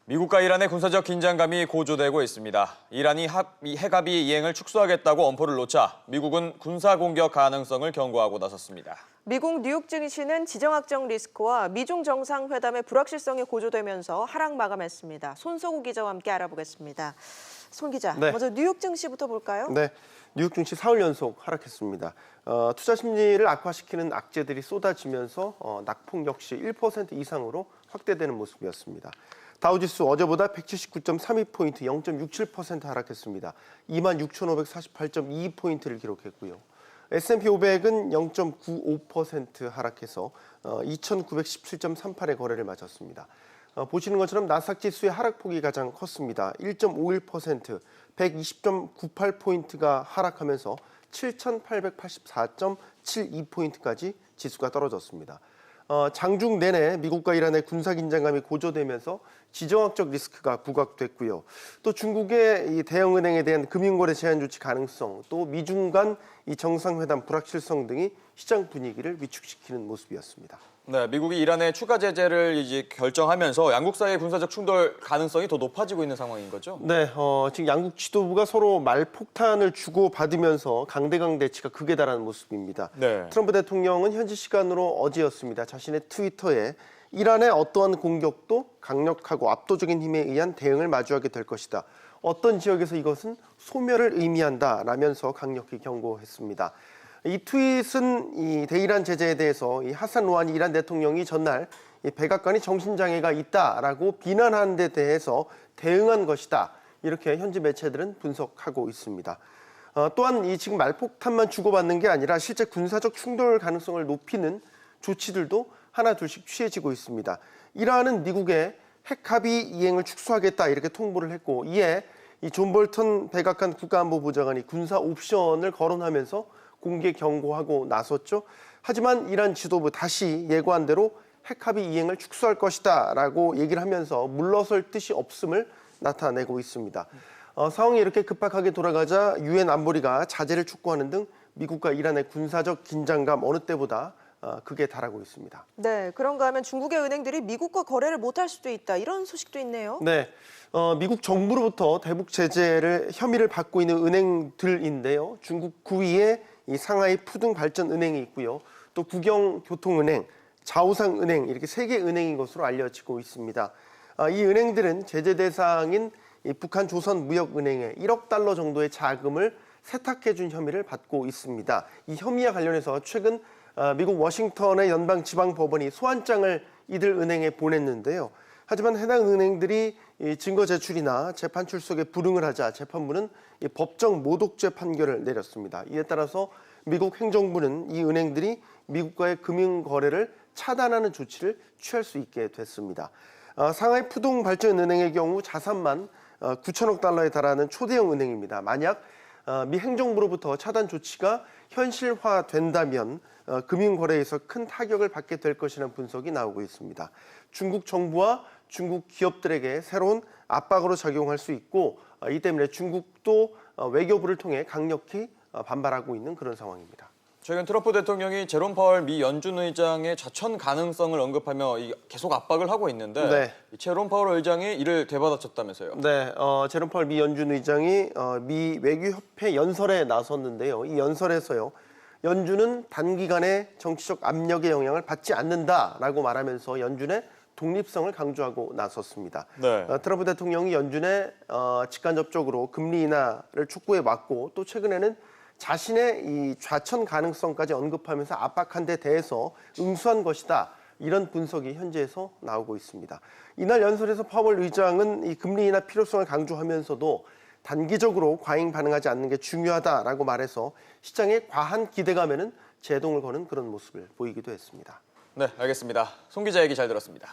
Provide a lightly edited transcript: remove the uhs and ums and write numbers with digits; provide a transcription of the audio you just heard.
미국과 이란의 군사적 긴장감이 고조되고 있습니다. 이란이 핵합의 이행을 축소하겠다고 엄포를 놓자 미국은 군사 공격 가능성을 경고하고 나섰습니다. 미국 뉴욕 증시는 지정학적 리스크와 미중 정상회담의 불확실성이 고조되면서 하락 마감했습니다. 손석우 기자와 함께 알아보겠습니다. 손 기자, 먼저 뉴욕 증시부터 볼까요? 네, 뉴욕 증시 사흘 연속 하락했습니다. 투자 심리를 악화시키는 악재들이 쏟아지면서 낙폭 역시 1% 이상으로 확대되는 모습이었습니다. 다우지수 어제보다 179.32포인트, 0.67% 하락했습니다. 26,548.22포인트를 기록했고요. S&P 500은 0.95% 하락해서 2,917.38의 거래를 마쳤습니다. 보시는 것처럼 나스닥 지수의 하락폭이 가장 컸습니다. 1.51%, 120.98포인트가 하락하면서 7,884.72포인트까지 지수가 떨어졌습니다. 장중 내내 미국과 이란의 군사 긴장감이 고조되면서 지정학적 리스크가 부각됐고요. 또 중국의 이 대형은행에 대한 금융거래 제한 조치 가능성, 또 미중 간 이 정상회담 불확실성 등이 시장 분위기를 위축시키는 모습이었습니다. 네, 미국이 이란의 추가 제재를 이제 결정하면서 양국 사이의 군사적 충돌 가능성이 더 높아지고 있는 상황인 거죠? 네, 지금 양국 지도부가 서로 말폭탄을 주고받으면서 강대강 대치가 극에 달하는 모습입니다. 네. 트럼프 대통령은 현지 시간으로 어제였습니다. 자신의 트위터에 이란의 어떠한 공격도 강력하고 압도적인 힘에 의한 대응을 마주하게 될 것이다. 어떤 지역에서 이것은 소멸을 의미한다라면서 강력히 경고했습니다. 이 트윗은 이 대이란 제재에 대해서 이 하산 로하니 이란 대통령이 전날 이 백악관이 정신장애가 있다라고 비난하는 데 대해서 대응한 것이다. 이렇게 현지 매체들은 분석하고 있습니다. 또한 이 지금 말폭탄만 주고받는 게 아니라 실제 군사적 충돌 가능성을 높이는 조치들도 하나 둘씩 취해지고 있습니다. 이란은 미국의 핵합의 이행을 축소하겠다 이렇게 통보를 했고, 이에 이 존 볼턴 백악관 국가안보보좌관이 군사 옵션을 거론하면서 공개 경고하고 나섰죠. 하지만 이란 지도부 다시 예고한 대로 핵합의 이행을 축소할 것이다 라고 얘기를 하면서 물러설 뜻이 없음을 나타내고 있습니다. 상황이 이렇게 급박하게 돌아가자 유엔 안보리가 자제를 촉구하는 등 미국과 이란의 군사적 긴장감 어느 때보다 극에 달하고 있습니다. 네, 그런가 하면 중국의 은행들이 미국과 거래를 못할 수도 있다. 이런 소식도 있네요. 네, 미국 정부로부터 대북 제재를 혐의를 받고 있는 은행들인데요. 중국 구위에 이 상하이 푸둥발전은행이 있고요. 또 국영교통은행, 자오상은행 이렇게 세 개 은행인 것으로 알려지고 있습니다. 이 은행들은 제재 대상인 이 북한 조선무역은행에 1억 달러 정도의 자금을 세탁해준 혐의를 받고 있습니다. 이 혐의와 관련해서 최근 미국 워싱턴의 연방지방법원이 소환장을 이들 은행에 보냈는데요. 하지만 해당 은행들이 증거 제출이나 재판 출석에 불응을 하자 재판부는 법정 모독죄 판결을 내렸습니다. 이에 따라서 미국 행정부는 이 은행들이 미국과의 금융 거래를 차단하는 조치를 취할 수 있게 됐습니다. 상하이 푸둥발전은행의 경우 자산만 9천억 달러에 달하는 초대형 은행입니다. 만약 미 행정부로부터 차단 조치가 현실화된다면 금융거래에서 큰 타격을 받게 될 것이라는 분석이 나오고 있습니다. 중국 정부와 중국 기업들에게 새로운 압박으로 작용할 수 있고, 이 때문에 중국도 외교부를 통해 강력히 반발하고 있는 그런 상황입니다. 최근 트럼프 대통령이 제롬 파월 미 연준 의장의 좌천 가능성을 언급하며 계속 압박을 하고 있는데 제롬 파월 의장이 이를 되받아쳤다면서요? 네, 제롬 파월 미 연준 의장이 미 외교협회 연설에 나섰는데요. 이 연설에서요, 연준은 단기간에 정치적 압력의 영향을 받지 않는다라고 말하면서 연준의 독립성을 강조하고 나섰습니다. 네. 트럼프 대통령이 연준에 직간접적으로 금리 인하를 촉구해 왔고, 또 최근에는 자신의 이 좌천 가능성까지 언급하면서 압박한 데 대해서 응수한 것이다. 이런 분석이 현지에서 나오고 있습니다. 이날 연설에서 파월 의장은 이 금리 인하 필요성을 강조하면서도 단기적으로 과잉 반응하지 않는 게 중요하다라고 말해서 시장의 과한 기대감에는 제동을 거는 그런 모습을 보이기도 했습니다. 네, 알겠습니다. 송 기자 얘기 잘 들었습니다.